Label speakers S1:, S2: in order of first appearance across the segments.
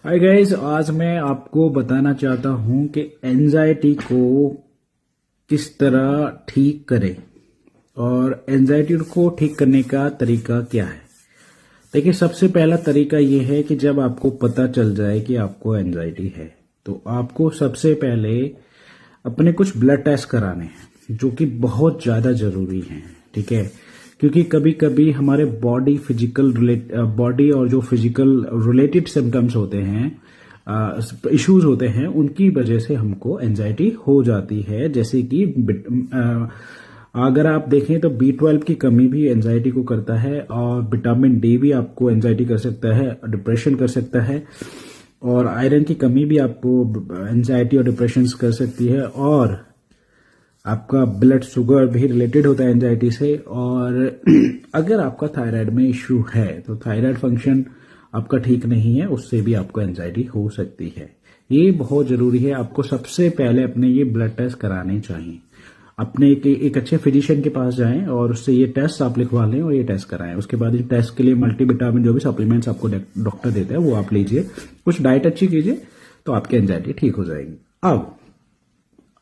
S1: Hi guys, आज मैं आपको बताना चाहता हूं कि एंजाइटी को किस तरह ठीक करें और एंजाइटी को ठीक करने का तरीका क्या है। देखिए, सबसे पहला तरीका ये है कि जब आपको पता चल जाए कि आपको एंजाइटी है तो आपको सबसे पहले अपने कुछ ब्लड टेस्ट कराने हैं, जो कि बहुत ज़्यादा ज़रूरी हैं। ठीक है, क्योंकि कभी कभी हमारे बॉडी और जो फिजिकल रिलेटेड सिम्टम्स होते हैं, इश्यूज होते हैं, उनकी वजह से हमको एंजाइटी हो जाती है। जैसे कि अगर आप देखें तो B12 की कमी भी एंजाइटी को करता है, और विटामिन डी भी आपको एंजाइटी कर सकता है, डिप्रेशन कर सकता है, और आयरन की कमी भी आपको एंजाइटी और डिप्रेशन कर सकती है, और आपका ब्लड शुगर भी रिलेटेड होता है एंजाइटी से। और अगर आपका थायराइड में इश्यू है तो थायराइड फंक्शन आपका ठीक नहीं है, उससे भी आपको एंजाइटी हो सकती है। ये बहुत जरूरी है, आपको सबसे पहले अपने ये ब्लड टेस्ट कराने चाहिए। अपने एक अच्छे फिजिशियन के पास जाएं और उससे ये टेस्ट आप लिखवा लें और ये टेस्ट कराएं। उसके बाद इस टेस्ट के लिए मल्टीविटामिन जो भी सप्लीमेंट्स आपको डॉक्टर देता है वो आप लीजिए, कुछ डाइट अच्छी कीजिए, तो आपकी एंजाइटी ठीक हो जाएगी। अब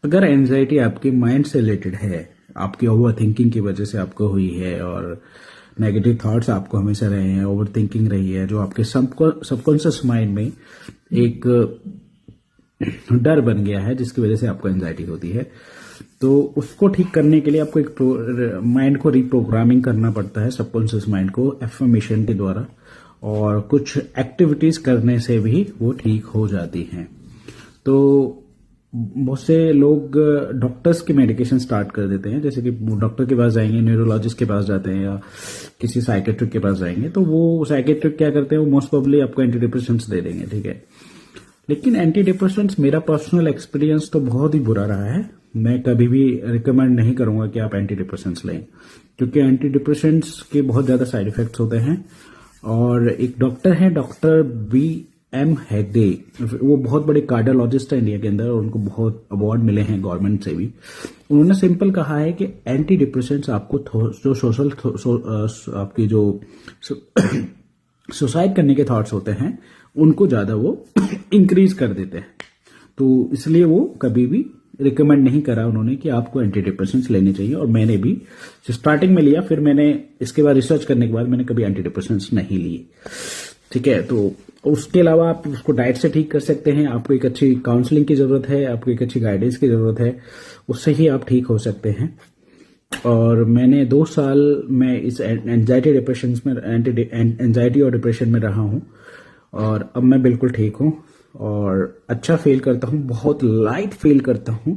S1: अगर एंजाइटी आपके माइंड से रिलेटेड है, आपकी ओवर थिंकिंग की वजह से आपको हुई है, और नेगेटिव थॉट्स आपको हमेशा रहे हैं, ओवर थिंकिंग रही है, जो आपके सबकॉन्शियस माइंड में एक डर बन गया है जिसकी वजह से आपको एंजाइटी होती है, तो उसको ठीक करने के लिए आपको एक माइंड को रिप्रोग्रामिंग करना पड़ता है, सबकॉन्शियस माइंड को एफर्मेशन के द्वारा, और कुछ एक्टिविटीज करने से भी वो ठीक हो जाती हैं। तो बहुत से लोग डॉक्टर्स की मेडिकेशन स्टार्ट कर देते हैं, जैसे कि डॉक्टर के पास जाएंगे, न्यूरोलॉजिस्ट के पास जाते हैं, या किसी साइकेट्रिक के पास जाएंगे, तो वो साइकेट्रिक क्या करते हैं, वो मोस्ट प्रोबेबली आपको एंटी डिप्रेसेंट्स दे देंगे। ठीक है, लेकिन एंटी डिप्रेसेंट्स, मेरा पर्सनल एक्सपीरियंस तो बहुत ही बुरा रहा है। मैं कभी भी रिकमेंड नहीं करूंगा कि आप एंटी डिप्रेसेंट्स लें, क्योंकि एंटी डिप्रेसेंट्स के बहुत ज्यादा साइड इफेक्ट्स होते हैं। और एक डॉक्टर है, डॉक्टर B.M. हेगडे, वो बहुत बड़े कार्डियोलॉजिस्ट है इंडिया के अंदर, और उनको बहुत अवार्ड मिले हैं गवर्नमेंट से भी। उन्होंने सिंपल कहा है कि एंटी डिप्रेसेंट्स आपको जो आपकी जो सुसाइड करने के थॉट्स होते हैं उनको ज्यादा वो इंक्रीज कर देते हैं। तो इसलिए वो कभी भी रिकमेंड नहीं करा उन्होंने कि आपको एंटी डिप्रेसेंट्स लेने चाहिए। और मैंने भी स्टार्टिंग में लिया, फिर मैंने इसके बाद रिसर्च करने के बाद मैंने कभी एंटी डिप्रेसेंट्स नहीं लिए। ठीक है, तो उसके अलावा आप उसको डाइट से ठीक कर सकते हैं। आपको एक अच्छी काउंसलिंग की जरूरत है, आपको एक अच्छी गाइडेंस की जरूरत है, उससे ही आप ठीक हो सकते हैं। और मैंने 2 साल में इस एंजाइटी डिप्रेशन में, एंजाइटी और डिप्रेशन में रहा हूं, और अब मैं बिल्कुल ठीक हूं और अच्छा फील करता हूं, बहुत लाइट फील करता हूं।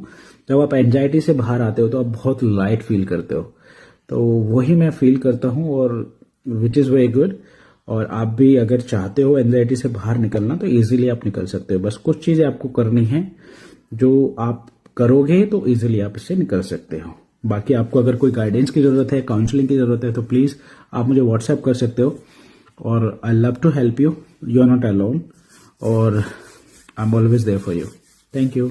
S1: जब आप एंजाइटी से बाहर आते हो तो आप बहुत लाइट फील करते हो, तो वही मैं फील करता हूं, और विच इज़ वेरी गुड। और आप भी अगर चाहते हो एंजाइटी से बाहर निकलना तो इजीली आप निकल सकते हो। बस कुछ चीजें आपको करनी है, जो आप करोगे तो इजीली आप इससे निकल सकते हो। बाकी आपको अगर कोई गाइडेंस की जरूरत है, काउंसलिंग की जरूरत है, तो प्लीज आप मुझे व्हाट्सएप कर सकते हो, और I love to help you. You are not alone, और I am always there for you. Thank you.